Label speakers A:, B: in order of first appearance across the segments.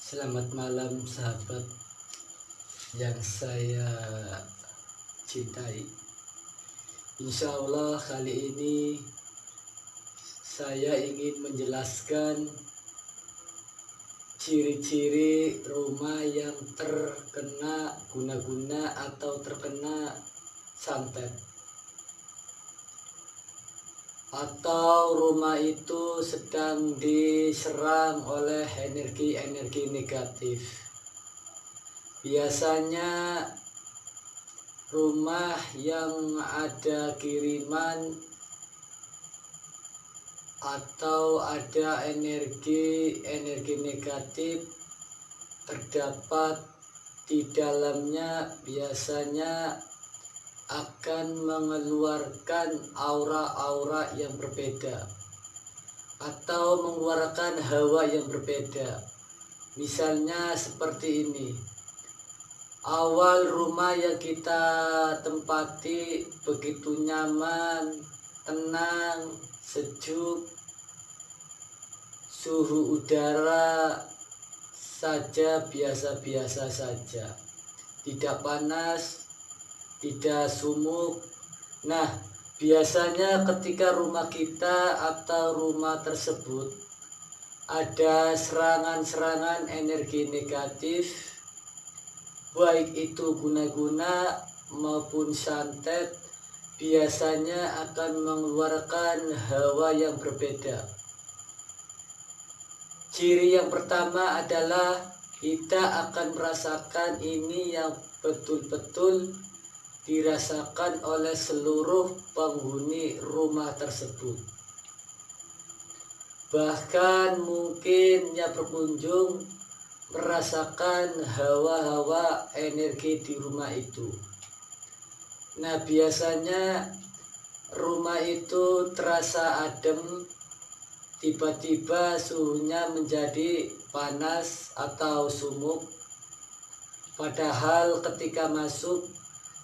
A: Selamat malam sahabat yang saya cintai. Insya Allah kali ini saya ingin menjelaskan ciri-ciri rumah yang terkena guna-guna atau terkena santet, atau rumah itu sedang diserang oleh energi-energi negatif. Biasanya rumah yang ada kiriman atau ada energi negatif terdapat di dalamnya biasanya akan mengeluarkan aura-aura yang berbeda atau mengeluarkan hawa yang berbeda. Misalnya seperti ini. Awal rumah yang kita tempati begitu nyaman, tenang, sejuk, suhu udara saja biasa-biasa saja, tidak panas, tidak sumuk. Nah, biasanya ketika rumah kita atau rumah tersebut ada serangan-serangan energi negatif, baik itu guna-guna maupun santet, biasanya akan mengeluarkan hawa yang berbeda. Ciri yang pertama adalah kita akan merasakan ini yang betul-betul dirasakan oleh seluruh penghuni rumah tersebut. Bahkan mungkin yang berkunjung merasakan hawa-hawa energi di rumah itu. Nah, biasanya rumah itu terasa adem, tiba-tiba suhunya menjadi panas atau sumuk, padahal ketika masuk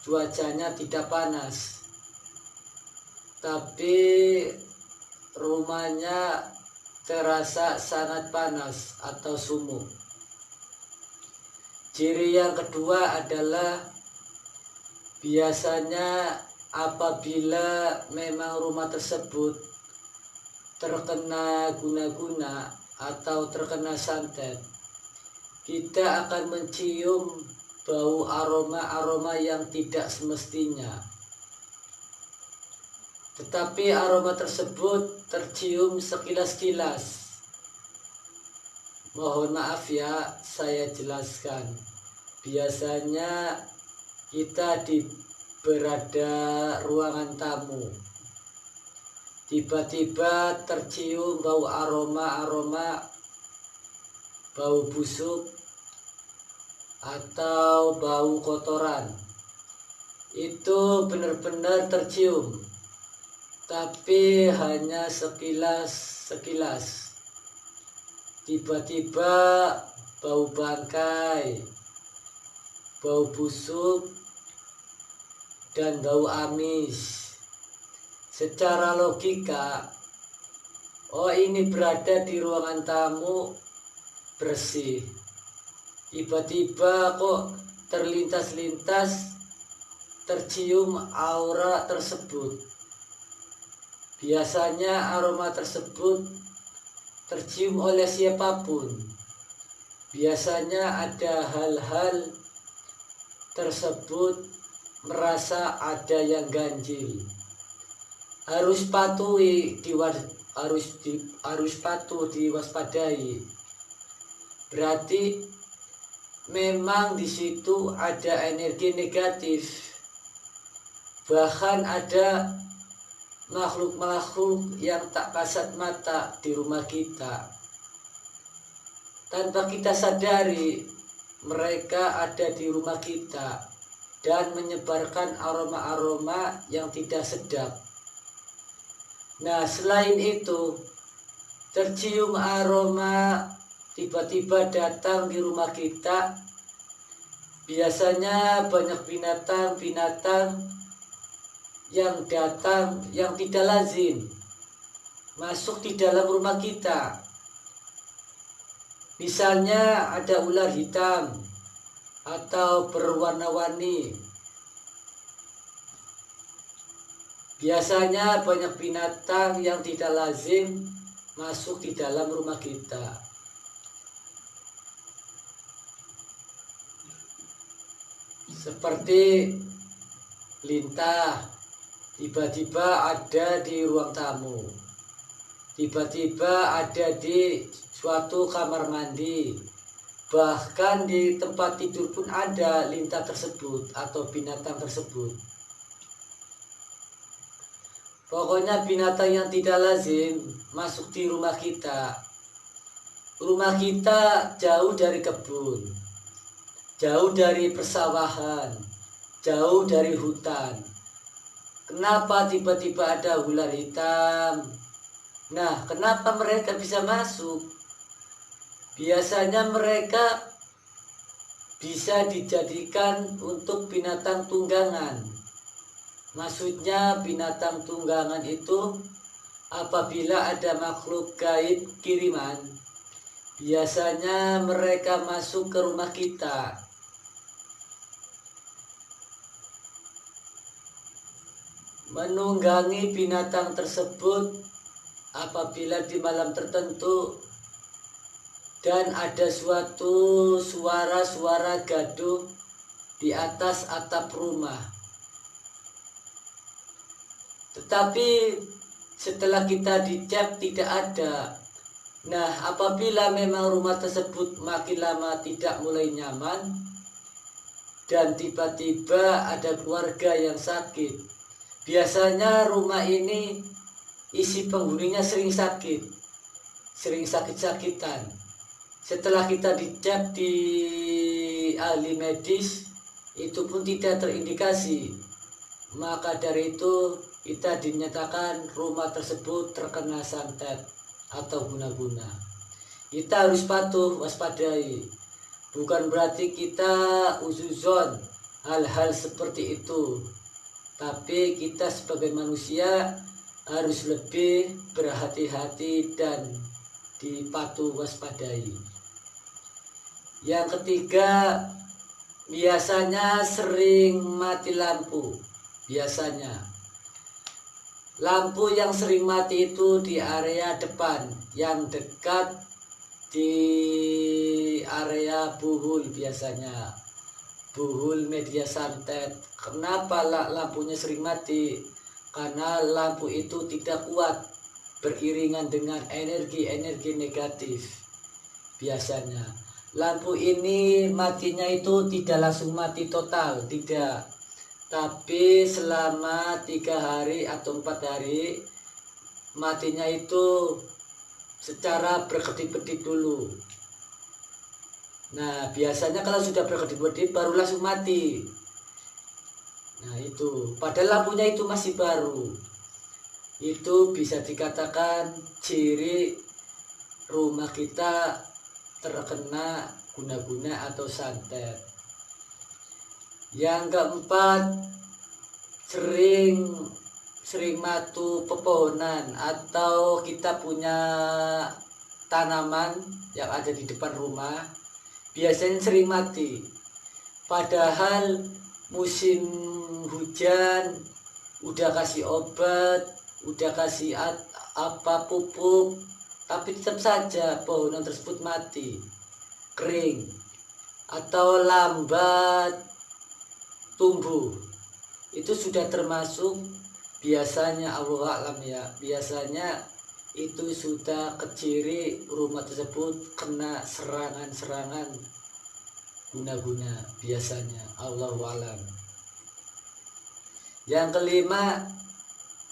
A: cuacanya tidak panas, tapi rumahnya terasa sangat panas atau sumuk. Ciri yang kedua adalah biasanya apabila memang rumah tersebut terkena guna-guna atau terkena santet, kita akan mencium bau aroma-aroma yang tidak semestinya. Tetapi aroma tersebut tercium sekilas-kilas. Mohon maaf ya, saya jelaskan. Biasanya kita berada ruangan tamu, tiba-tiba tercium bau aroma-aroma, bau busuk atau bau kotoran. Itu benar-benar tercium, tapi hanya sekilas. Tiba-tiba bau bangkai, bau busuk, dan bau amis. Secara logika, oh ini berada di ruangan tamu bersih. Tiba-tiba kok terlintas-lintas tercium aura tersebut. Biasanya aroma tersebut tercium oleh siapapun. Biasanya ada hal-hal tersebut merasa ada yang ganjil. Harus patuh diwaspadai. Berarti memang di situ ada energi negatif. Bahkan ada makhluk-makhluk yang tak kasat mata di rumah kita. Tanpa kita sadari, mereka ada di rumah kita dan menyebarkan aroma-aroma yang tidak sedap. Nah, selain itu, tercium aroma tiba-tiba datang di rumah kita. Biasanya banyak binatang-binatang yang datang yang tidak lazim masuk di dalam rumah kita. Misalnya ada ular hitam atau berwarna-warni. Biasanya banyak binatang yang tidak lazim masuk di dalam rumah kita. Seperti lintah, tiba-tiba ada di ruang tamu, tiba-tiba ada di suatu kamar mandi, bahkan di tempat tidur pun ada lintah tersebut atau binatang tersebut. Pokoknya binatang yang tidak lazim masuk di rumah kita. Rumah kita jauh dari kebun, jauh dari persawahan, jauh dari hutan. Kenapa tiba-tiba ada ular hitam? Nah, kenapa mereka bisa masuk? Biasanya mereka bisa dijadikan untuk binatang tunggangan. Maksudnya binatang tunggangan itu apabila ada makhluk gaib kiriman, biasanya mereka masuk ke rumah kita. Menunggangi binatang tersebut apabila di malam tertentu dan ada suatu suara-suara gaduh di atas atap rumah. Tetapi setelah kita dicek tidak ada. Nah, apabila memang rumah tersebut makin lama tidak mulai nyaman dan tiba-tiba ada keluarga yang sakit, biasanya rumah ini isi penghuninya sering sakit-sakitan. Setelah kita dicek di ahli medis, itu pun tidak terindikasi. Maka dari itu kita dinyatakan rumah tersebut terkena santet atau guna-guna. Kita harus patuh, waspadai. Bukan berarti kita uzuzon hal-hal seperti itu. Tapi kita sebagai manusia harus lebih berhati-hati dan dipatuh waspadai. Yang ketiga, biasanya sering mati lampu. Biasanya lampu yang sering mati itu di area depan, yang dekat di area buhul, biasanya buhul media santet. Kenapa lampunya sering mati? Karena lampu itu tidak kuat beriringan dengan energi-energi negatif. Biasanya lampu ini matinya itu tidak langsung mati total, tidak, tapi selama 3 hari atau 4 hari matinya itu secara berkedip-kedip dulu. Nah, biasanya kalau sudah berkedip-kedip baru langsung mati. Nah, itu padahal lampunya itu masih baru. Itu bisa dikatakan ciri rumah kita terkena guna-guna atau santet. Yang keempat, sering matu pepohonan atau kita punya tanaman yang ada di depan rumah, biasanya sering mati. Padahal musim hujan udah kasih obat, udah kasih pupuk, tapi tetap saja pohonan tersebut mati, kering atau lambat tumbuh. Itu sudah termasuk biasanya, Allah alam ya, biasanya itu sudah keciri rumah tersebut kena serangan-serangan guna-guna, biasanya, Allah alam. Yang kelima,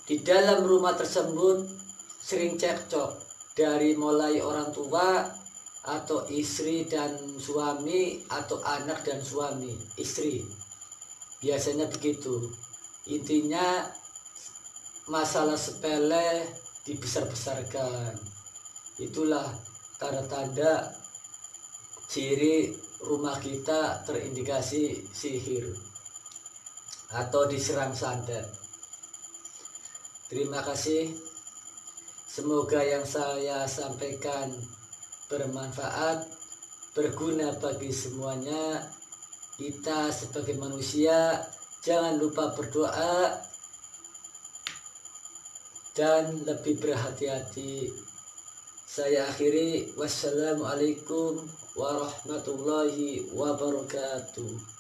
A: di dalam rumah tersebut sering cekcok, dari mulai orang tua atau istri dan suami atau anak dan suami istri. Biasanya begitu. Intinya masalah sepele dibesar-besarkan. Itulah tanda-tanda ciri rumah kita terindikasi sihir atau diserang santet. Terima kasih. Semoga yang saya sampaikan bermanfaat. berguna bagi semuanya. Kita sebagai manusia jangan lupa berdoa dan lebih berhati-hati. Saya akhiri, wassalamualaikum warahmatullahi wabarakatuh.